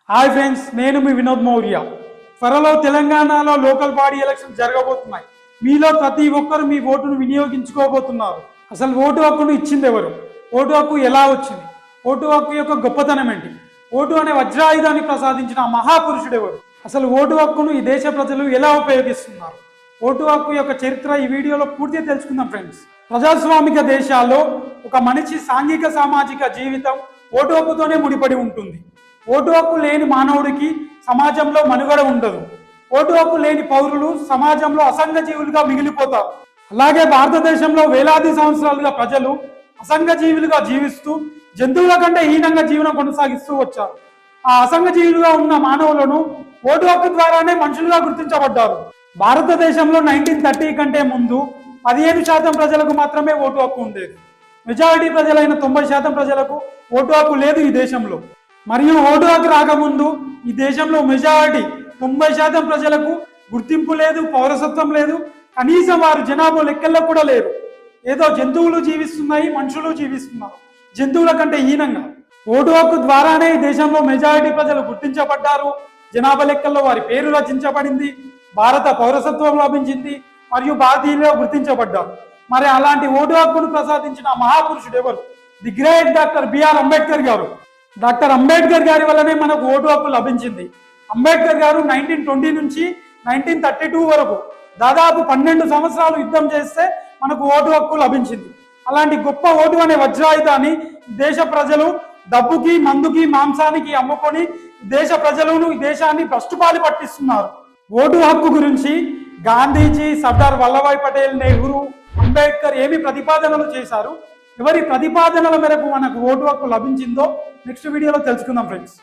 Hi friends, నేను మీ వినోద్ మౌర్య. త్వరలో తెలంగాణలో లోకల్ బాడీ ఎలక్షన్ జరగబోతున్నాయి. మీలో ప్రతి ఒక్కరు మీ ఓటును వినియోగించుకోబోతున్నారు. అసలు ఓటు హక్కును ఇచ్చింది ఎవరు? ఓటు హక్కు ఎలా వచ్చింది? ఓటు హక్కు యొక్క గొప్పతనం ఏంటి? ఓటు అనే వజ్రాయుధాన్ని ప్రసాదించిన ఆ మహాపురుషుడు ఎవరు? అసలు ఓటు హక్కును ఈ దేశ ప్రజలు ఎలా ఉపయోగిస్తున్నారు? ఓటు హక్కు యొక్క చరిత్ర ఈ వీడియోలో పూర్తిగా తెలుసుకుందాం ఫ్రెండ్స్. ప్రజాస్వామిక దేశాల్లో ఒక మనిషి సాంఘిక సామాజిక జీవితం ఓటు హక్కుతోనే ముడిపడి ఉంటుంది. ఓటు హక్కు లేని మానవుడికి సమాజంలో మనుగడ ఉండదు. ఓటు హక్కు లేని పౌరులు సమాజంలో అసంఘ జీవులుగా మిగిలిపోతారు. అలాగే భారతదేశంలో వేలాది సంవత్సరాలుగా ప్రజలు అసంఘ జీవులుగా జీవిస్తూ జంతువుల కంటే హీనంగా జీవనం కొనసాగిస్తూ వచ్చారు. ఆ అసంఘ జీవులుగా ఉన్న మానవులను ఓటు హక్కు ద్వారానే మనుషులుగా గుర్తించబడ్డారు. భారతదేశంలో 1930 కంటే ముందు 15% ప్రజలకు మాత్రమే ఓటు హక్కు ఉండేది. మెజారిటీ ప్రజలైన 90% ప్రజలకు ఓటు హక్కు లేదు ఈ దేశంలో. మరియు ఓటు హక్కు రాకముందు ఈ దేశంలో మెజారిటీ 90% ప్రజలకు గుర్తింపు లేదు, పౌరసత్వం లేదు. కనీసం వారు జనాభా లెక్కల్లో కూడా లేరు. ఏదో జంతువులు జీవిస్తున్నాయి, మనుషులు జీవిస్తున్నారు జంతువుల కంటే హీనంగా. ఓటు హక్కు ద్వారానే ఈ దేశంలో మెజారిటీ ప్రజలు గుర్తించబడ్డారు. జనాభా లెక్కల్లో వారి పేరు రచించబడింది, భారత పౌరసత్వం లభించింది మరియు భారతీయులుగా గుర్తించబడ్డారు. మరి అలాంటి ఓటు హక్కును ప్రసాదించిన మహాపురుషుడు ఎవరు? The great doctor BR Ambedkar garu. Doctor Ambedkar గారి వల్లనే మనకు ఓటు హక్కు లభించింది. అంబేద్కర్ గారు 1920 నుంచి 1932 వరకు దాదాపు 12 సంవత్సరాలు యుద్ధం చేస్తే మనకు ఓటు హక్కు లభించింది. అలాంటి గొప్ప ఓటు అనే వజ్రాయుధాన్ని దేశ ప్రజలు డబ్బుకి, మందుకి, మాంసానికి అమ్ముకొని దేశ ప్రజలను, ఈ దేశాన్ని భ్రష్టుపాలి పట్టిస్తున్నారు. ఓటు హక్కు గురించి గాంధీజీ, సర్దార్ వల్లభాయ్ పటేల్, నెహ్రూ, అంబేద్కర్ ఏమి ప్రతిపాదనలు చేశారు, ఎవరి ప్రతిపాదనల మేరకు మనకు ఓటు హక్కు లభించిందో నెక్స్ట్ వీడియోలో తెలుసుకుందాం ఫ్రెండ్స్.